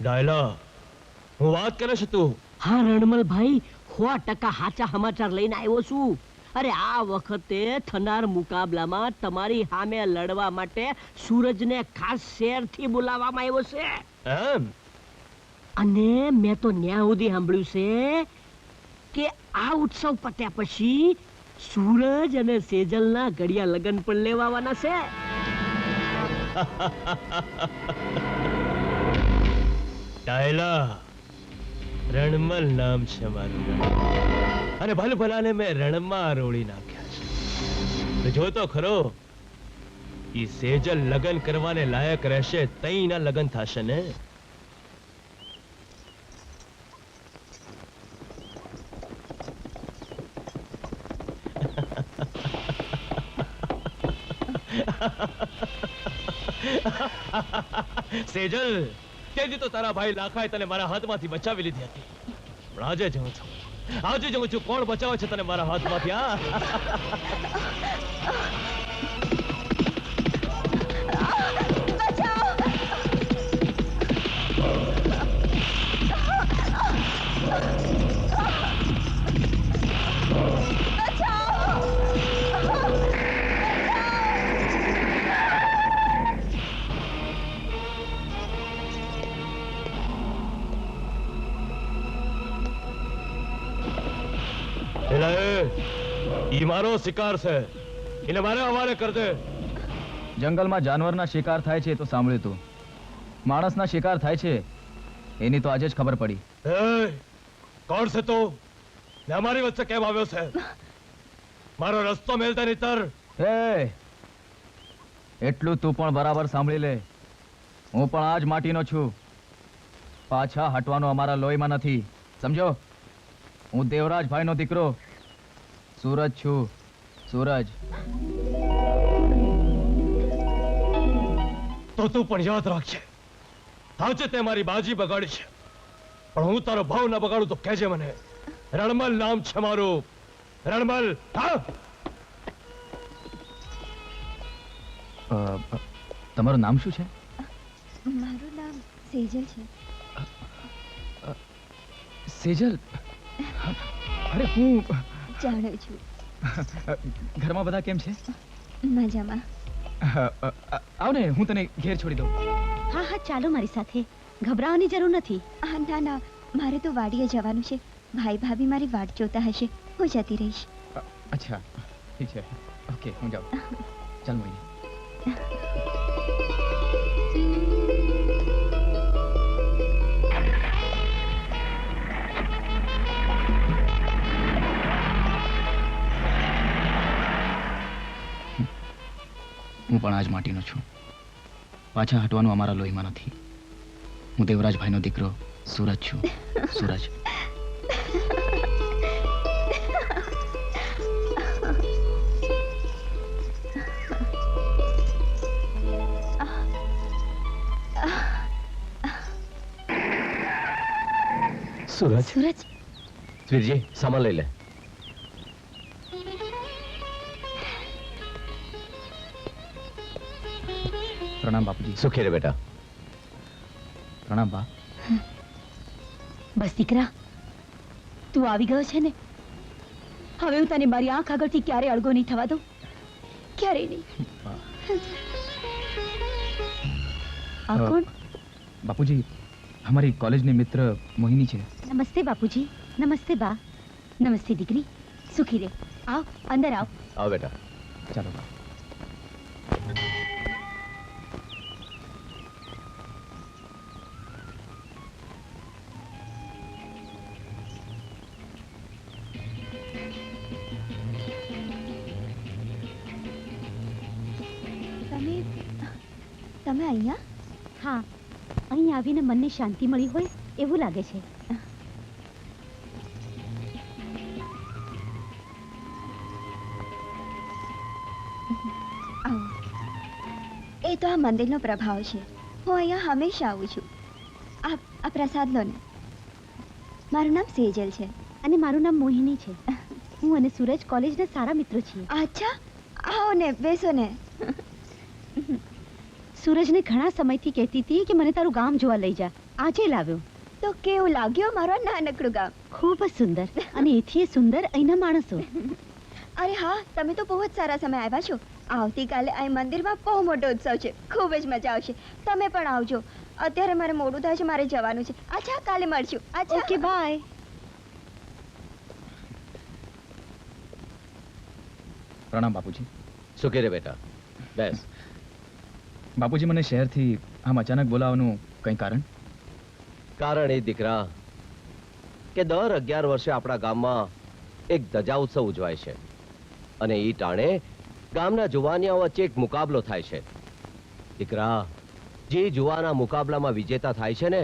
ડાયલા, હું વાત કરે છે તું? હા રણમલ ભાઈ, 100% સાચા સમાચાર લઈને આવ્યો છું. અરે આ વખતે થનાર મુકાબલામાં તમારી સામે લડવા માટે સૂરજને ખાસ શહેરથી બોલાવવામાં આવ્યો છે. એમ? અને મેં તો ન્યા સુધી સાંભળ્યું છે કે આ ઉત્સવ પત્યા પછી સૂરજ અને સેજલના ઘડિયા લગ્ન પણ લેવાવાના છે. ડાયલા, રણમલ નામ છે મારું, અને ભલ ભલાને મેં રણમાં રોળી નાખ્યા છે. જો તો ખરો, ઈ સેજલ લગ્ન કરવાને લાયક રહેશે તઈના લગ્ન થશે ને. સેજલ, તેથી તો તારા ભાઈ લાખાએ તને મારા હાથમાંથી બચાવી લીધી હતી. પણ આજે જઉં છું, કોણ બચાવે છે તને મારા હાથમાંથી? ઈ મારો શિકાર છે, એને મારે હવાલે કર દે. જંગલમાં જાનવરના શિકાર થાય છે તો સાંભળ્યું તું, માણસના શિકાર થાય છે એની તો આજે જ ખબર પડી. કોણ છે તું ને અમારી વચ્ચે કેમ આવ્યો છે? મારો રસ્તો મેલતા નીતર. એટલું તું પણ બરાબર સાંભળી લે, હું પણ આજ માટીનો છું. પાછા હટવાનું અમારા લોહીમાં નથી, સમજો? હું દેવરાજ ભાઈનો દીકરો સૂરજ છું, સૂરજ. તો તું પણ યાદ રાખજે, આજે તે મારી બાજી બગાડી છે, પણ હું તારો ભાવ ના બગાડું તો કહેજે મને. રણમલ નામ છે મારું, રણમલ. તમારું નામ શું છે? મારું નામ સેજલ છે. સેજલ? અરે હું જાણું છું. ઘરમાં બધા કેમ છે? મજામાં. આવ ને, હું તને ઘેર છોડી દઉં. હા હા, ચાલો મારી સાથે, ગભરાવાની જરૂર નથી. ના ના, મારે તો વાડીએ જવાનું છે. ભાઈ ભાભી મારી વાટ જોતા હશે, હું જતી રહીશ. અચ્છા, ઠીક છે. ઓકે, હું જાઉં. ચાલ મોહિની. હું પણ આજ માટીનો છું, પાછા હટવાનું અમારા લોહીમાં નથી. હું દેવરાજભાઈનો દીકરો સૂરજ છું, સૂરજ. સૂરજ, સૂરજ. વીરજી, સામાન લઈ લે. પ્રણામ બાપુજી. સુખી રે બેટા. પ્રણામ બા. બસ દીકરા, તું આવી ગયો છે ને, હવે હું તને મારી આંખ આગળથી ક્યારે અળગો નહીં થવા દઉં, ક્યારે નહીં. આ કોણ? બાપુજી, हमारी कॉलेजની મિત્ર મોહિની છે. નમસ્તે બાપુજી. નમસ્તે બા. નમસ્તે દીકરી, સુખી રે. આવ, અંદર આવ. આવ બેટા. ચાલો બા. તમે અહીંયા? હા, અહીં આવીને મનને શાંતિ મળી હોય એવું લાગે છે. એ તો આ મંદિરનો પ્રભાવ છે. હું અહીંયા હંમેશા આવું છું. આ પ્રસાદ લો ને. મારું નામ સેજલ છે. અને મારું નામ મોહિની છે. હું અને સૂરજ કોલેજના સારા મિત્રો છીએ. અચ્છા, આવો ને, બેસો ને. સૂરજને ઘણા સમયથી કહેતી હતી કે મને તારું ગામ જોવા લઈ જા, આજે લાવ્યો. તો કેવું લાગ્યું મારો નાનકડું ગામ? ખૂબ જ સુંદર, અને એથી સુંદર અહીંના માણસો. અરે હા, તમે તો બહુ જ સારા સમય આવ્યા છો. આવતીકાલે અહીં મંદિરમાં બહુ મોટો ઉત્સવ છે, ખૂબ જ મજા આવશે. તમે પણ આવજો. અત્યારે મારે મોડું થાય છે, મારે જવાનું છે. અચ્છા, કાલે મળશું. અચ્છા, ઓકે, બાય. પ્રણામ બાપુજી. શું કે રે બેટા, બેસ. બાપુજી, મને શહેરથી આમ અચાનક બોલાવવાનું કંઈ કારણ? કારણ એ દીકરા કે દર 11 વર્ષે આપણા ગામમાં એક ધજા ઉત્સવ ઉજવાય છે, અને એ ટાણે ગામના જુવાનિયા વચ્ચે એક મુકાબલો થાય છે. દીકરા, જે જુવાના મુકાબલામાં વિજેતા થાય છે ને,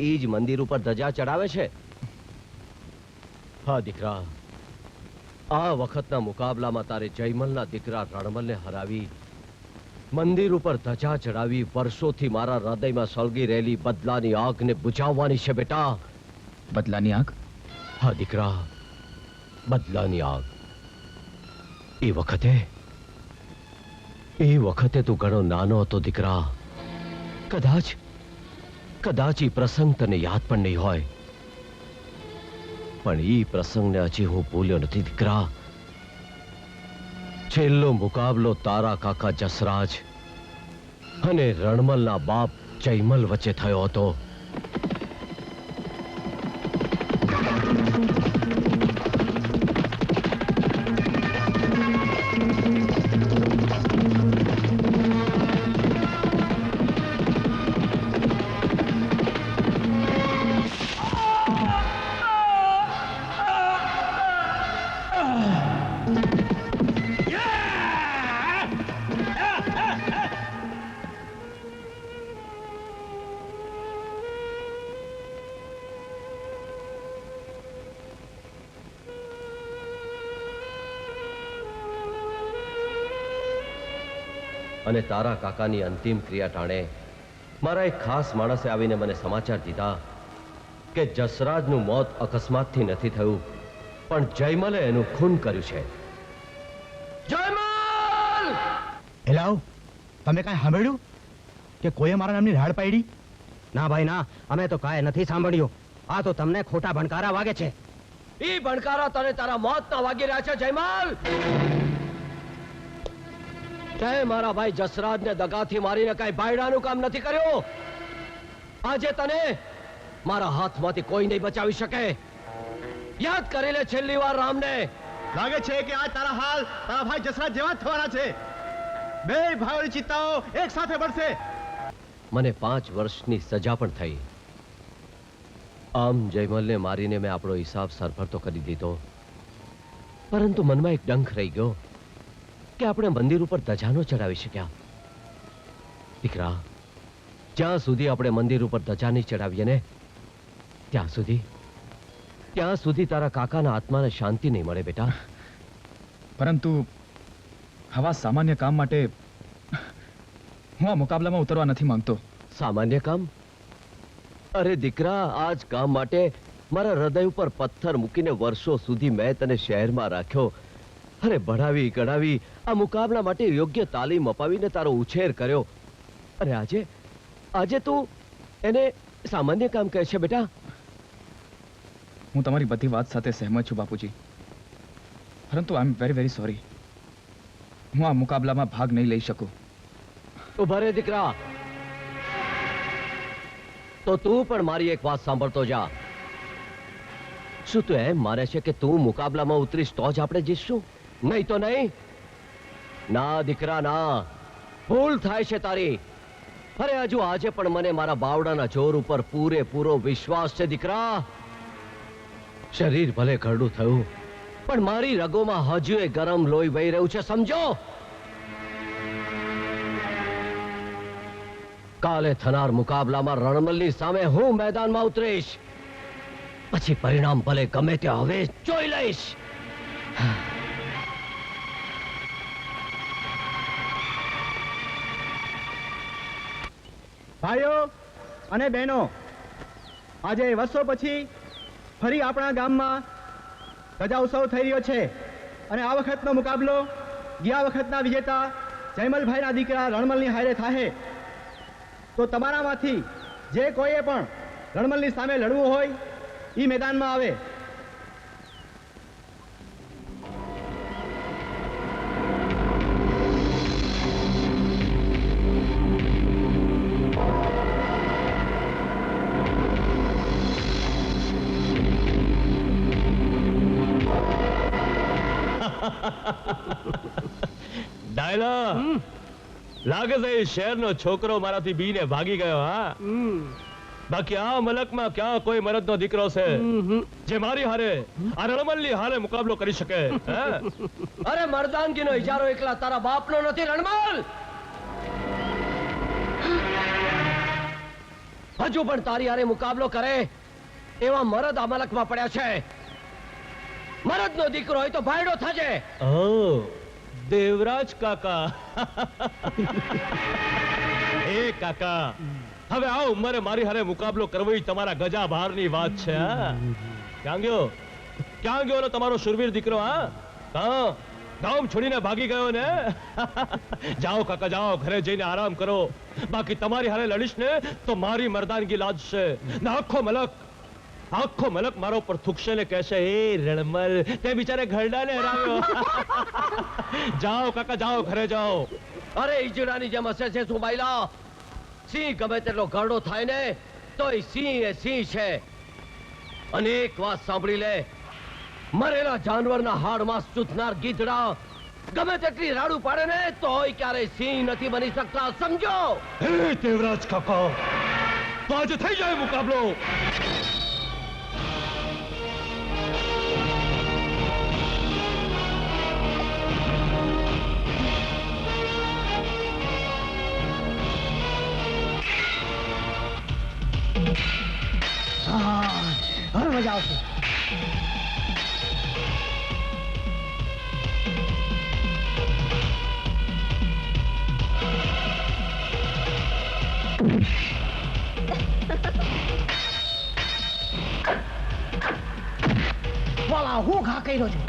એ જ મંદિર ઉપર ધજા ચડાવે છે. હા દીકરા, આ વખતના મુકાબલામાં તારે જયમલના દીકરા રણમલને હરાવી મંદિર ઉપર ધજા ચડાવી વર્ષોથી મારા હૃદયમાં સળગી રહેલી બદલાની આગને બુઝાવવાની છે બેટા. બદલાની આગ? હા દીકરા, બદલાની આગ. એ વખતે તું ઘણો નાનો હતો દીકરા. કદાચ એ પ્રસંગ તને યાદ પણ નહીં હોય, પણ એ પ્રસંગને હજી હું ભૂલ્યો નથી દીકરા. છેલ્લો મુકાબલો તારા કાકા જસરાજ અને રણમલના બાપ જયમલ વચ્ચે થયો હતો. અને તારા કાકાની અંતિમ ક્રિયા ટાણે મારા એક ખાસ માણસે આવીને મને સમાચાર દીધા કે જસરાજનું મોત અકસ્માતથી નથી થયું, પણ જયમલે એનું ખૂન કર્યું છે. જયમલ! એલાવ, તમે કાંઈ સાંભળ્યું કે કોઈએ મારા નામની રાડ પાડી? ના ભાઈ ના, અમે તો કાંઈ નથી સાંભળ્યું. આ તો તમને ખોટા ભણકારા વાગે છે. ઈ ભણકારા તને તારા મોતના વાગી રહ્યા છે જયમલ. તે મારા ભાઈ જસરાજને દગાથી મારીને કઈ ભાયડાનું કામ નથી કર્યું. આજે તને મારા હાથમાંથી કોઈ નહીં બચાવી શકે. યાદ કરી લે છેલ્લી વાર રામને. લાગે છે કે આ તારા હાલ તારા ભાઈ જસરાજ જેવા જ થવાના છે. બે ભાઈઓની ચિત્તાઓ એક સાથે બળશે. મને 5 વર્ષની સજા પણ થઈ. આમ જયમલને મારીને મેં આપણો હિસાબ સરભર તો કરી દીધો, પરંતુ મનમાં એક ડંખ રહી ગયો કે આપણે મંદિર ઉપર ધજા ન ચડાવી શક્યા. દીકરા, જ્યાં સુધી આપણે મંદિર ઉપર ધજા નહીં ચડાવીએ ને, ત્યાં સુધી તારા કાકાના આત્માને શાંતિ નહીં મળે બેટા. પરંતુ આવા સામાન્ય કામ માટે હું આ મુકાબલામાં ઉતરવા નથી માંગતો. સામાન્ય કામ? અરે દીકરા, આ જ કામ માટે મારા હૃદય ઉપર પથ્થર મૂકીને વર્ષો સુધી મેં તને શહેરમાં રાખ્યો. અરે ભણાવી ગણાવી આ મુકાબલા માટે યોગ્ય તાલીમ અપાવીને તારો ઉછેર કર્યો, અને આજે તું એને સામાન્ય કામ કહે છે બેટા? હું તમારી બધી વાત સાથે સહેમત છું બાપુજી, પરંતુ આઈ એમ વેરી વેરી સોરી. હું આ મુકાબલામાં ભાગ નહીં લઈ શકું. ઉભા રે દીકરા, તો તું પણ મારી એક વાત સાંભળતો જા. શું તું એમ માને છે કે તું મુકાબલામાં ઉતરીશ તો જ આપણે જીતશું? નહીં તો નહીં. ના દીકરા ના, ભૂલ થાય છે તારી. અરે હજુ આજે પણ મને મારા બાવડાના જોર ઉપર પૂરેપૂરો વિશ્વાસ છે દીકરા. શરીર ભલે ઘરડું થયું, પણ મારી રગોમાં હજુ એ ગરમ લોહી વહી રહ્યું છે, સમજો. કાલે થનાર મુકાબલામાં રણમલની સામે હું મેદાનમાં ઉતરીશ, પછી પરિણામ ભલે ગમે તે હવે જોઈ લઈશ. ભાઈઓ અને બહેનો, આજે વર્ષો પછી ફરી આપણા ગામમાં ધજા ઉત્સવ થઈ રહ્યો છે, અને આ વખતનો મુકાબલો ગયા વખતના વિજેતા જયમલભાઈના દીકરા રણમલની હારે થાહે. તો તમારામાંથી જે કોઈએ પણ રણમલની સામે લડવું હોય ઈ મેદાનમાં આવે. ડાયલા, લાગે છે એ શહેરનો છોકરો મારાથી બીને ભાગી ગયો. હા, બાકી આ મલકમાં ક્યાં કોઈ મરદનો દીકરો છે જે મારી હારે આ રણમલની હારે મુકાબલો કરી શકે? હે? અરે મર્દાનગીનો ઇજારો એકલા તારા બાપનો નથી રણમલ. હજુ પણ તારી હારે મુકાબલો કરે એવા મરદ આ મલકમાં પડ્યા છે. મરદનો દીકરો હોય તો ભાયડો થજે. ઓ દેવરાજ કાકા. એ કાકા, હવે આ ઉંમરે મારી હારે મુકાબલો કરવો ઈ તમારા ગજા બહારની વાત છે. હા, ક્યાં ગયો? ક્યાં ગયો તમારો શુરવીર દીકરો? હા, ગામ છોડીને ભાગી ગયો ને? જાઓ કાકા જાઓ, ઘરે જઈને આરામ કરો. બાકી તમારી હારે લડીશ ને તો મારી મર્દાનગી લાજશે ને આખો મલક મારો પર થૂકશે ને કહેશે, એ રણમલ તે બિચારે ઘરડાને હરાવ્યો. જાઓ કાકા જાઓ, ઘરે જાઓ. અરે ઈજડાની જેમ હશે છે શું બાયલા? સિંહ ગમે તેટલો ઘરડો થાય ને તોય સિંહ એ સિંહ છે. અને એક વાત સાંભળી લે, મરેલા જાનવરના હાડ માંસ ચૂથનાર ગીધડા ગમે તેટલી રાડું પાડે ને તોય ક્યારેય સિંહ નથી બની શકતા. સમજો? હે દેવરાજ કાકા, તો આજે થઈ જાય મુકાબલો. હવે મજા આવશે. વાલા હું ઘા કર્યો છું.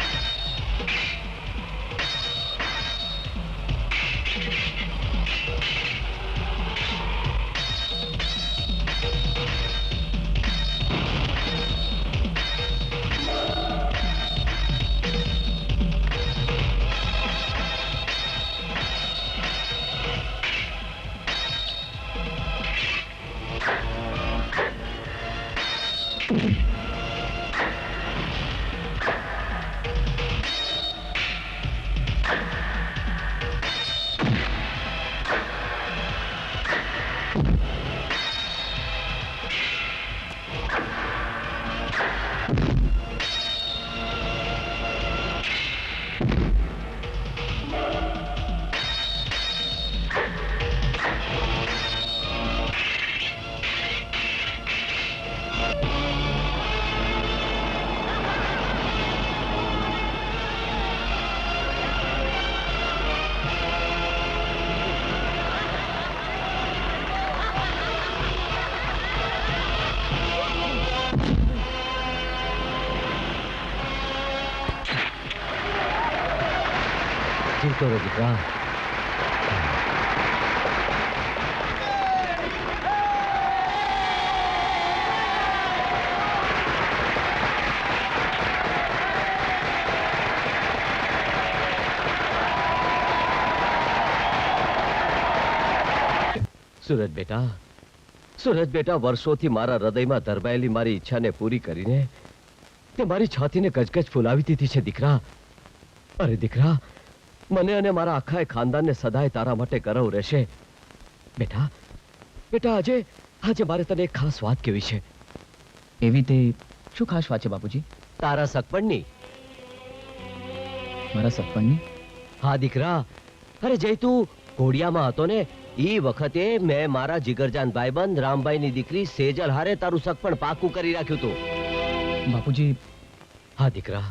જીવતો રહે દીકરા. સુરજ બેટા, સુરજ બેટા, વર્ષોથી મારા હૃદયમાં ધરબાયેલી મારી ઈચ્છાને પૂરી કરીને તે મારી છાતીને ગજગજ ફૂલાવી દીધી છે દીકરા. અરે દીકરા, મને અને મારા આખા ખાનદાનને સદાય તારા માટે ગૌરવ રહેશે. બેટા બેટા, આજે મારે તને એક ખાસ વાત કહેવી છે. એવી તે શું ખાસ વાત છે બાપુજી? તારા સગપણની. મારા સગપણની? હા દીકરા, અરે જય તું ઘોડિયામાં હતો ને ઈ વખતે મેં મારા જીગરજાન ભાઈબંધ રામભાઈની દીકરી સેજલ હારે તારું સગપણ પાકું કરી રાખ્યું હતું. બાપુજી. હા દીકરા,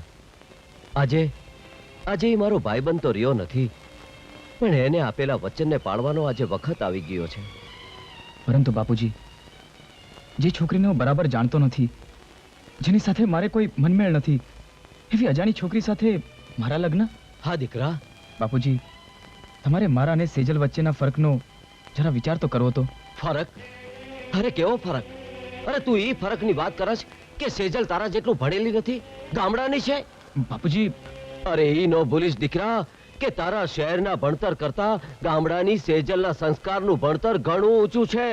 આજે ઈ મારો ભાઈબંધ તો રહ્યો નથી, પણ એને આપેલા વચનને પાળવાનો આજે વખત આવી ગયો છે. પરંતુ બાપુજી, જે છોકરીને હું બરાબર જાણતો નથી, જેની સાથે મારે કોઈ મનમેળ નથી, એવી અજાણી છોકરી સાથે મારા લગ્ન? હા દીકરા. બાપુજી, તમારે મારા અને સેજલ વચ્ચેના ફરકનો જરા વિચાર તો કરવો તો. ફરક? અરે કેવો ફરક? અરે તું એ ફરકની વાત કરસ કે સેજલ તારા જેટલું ભણેલી નથી, ગામડાની છે. બાપુજી, અરે ઈ નો ભૂલીશ દીકરા કે તારા શહેરના ભણતર કરતા ગામડાની સેજલના સંસ્કારનું ભણતર ઘણું ઊંચું છે.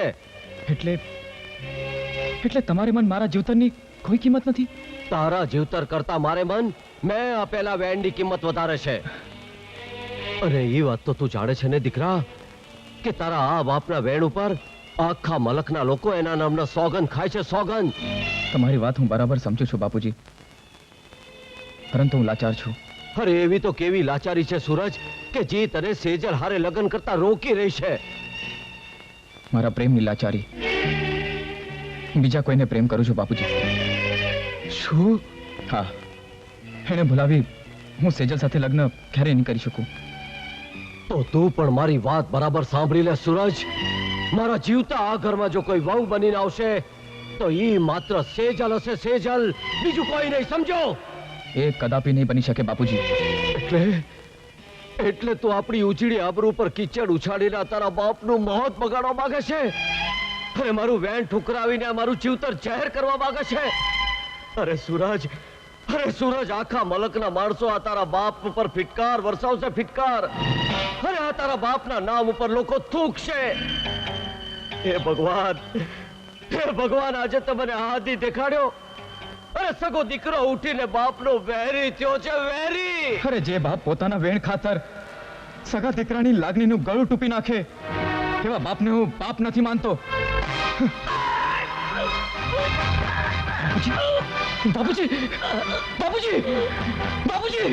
એટલે તમારે મન મારા જીવતરની કોઈ કિંમત નથી? તારા જીવતર કરતા મારે મન મેં આપેલા વેણની કિંમત વધારે છે. અને એ વાત તો તું જાણે છે ને દીકરા કે તારા આ બાપના વેણ ઉપર આખા મલકના લોકો એના નામના સોગંદ ખાય છે, સોગંદ. તમારી વાત હું બરાબર સમજુ છું બાપુજી, પરંતુ હું લાચાર છું. અરે એવી તો કેવી લાચારી છે સૂરજ કે જે તને સેજલ હારે લગ્ન કરતા રોકી રહી છે. મારા પ્રેમની લાચારી. બીજા કોઈને પ્રેમ કરું છું બાપુજી. શું? હા, એને ભૂલાવી હું સેજલ સાથે લગ્ન ક્યારેય નહીં કરી શકું. તો તું પણ મારી વાત બરાબર સાંભળી લે સૂરજ. મારા જીવતા આ ઘરમાં જો કોઈ વહુ બનીને આવશે તો ઈ માત્ર સેજલ હશે, સેજલ, બીજું કોઈ નહીં, સમજો? એ કદાપી નહીં બની શકે બાપુજી. એટલે તું આપણી ઉજળી આબરૂ પર કીચડ ઉછાળીને તારા બાપનું મોત બગાડવા માંગે છે અને મારું વેણ ઠુકરાવીને મારું જીવતર જાહેર કરવા માંગે છે. અરે સૂરજ, આખા મલકના માણસો આ તારા બાપ ઉપર ફિટકાર વરસાવશે, ફિટકાર. અરે આ તારા બાપના નામ ઉપર લોકો થૂકશે. હે ભગવાન, આજે તો મને હાથી દેખાડ્યો. અરે સગો દીકરો ઉઠીને બાપનો વેરી થયો છે, વેરી. અરે જે બાપ પોતાના વેણ ખાતર સગા દીકરાની લાગણીનું ગળું ટૂપી નાખે એવા બાપને હું બાપ નથી માનતો. બાપુજી, બાપુજી, બાપુજી, બાપુજી!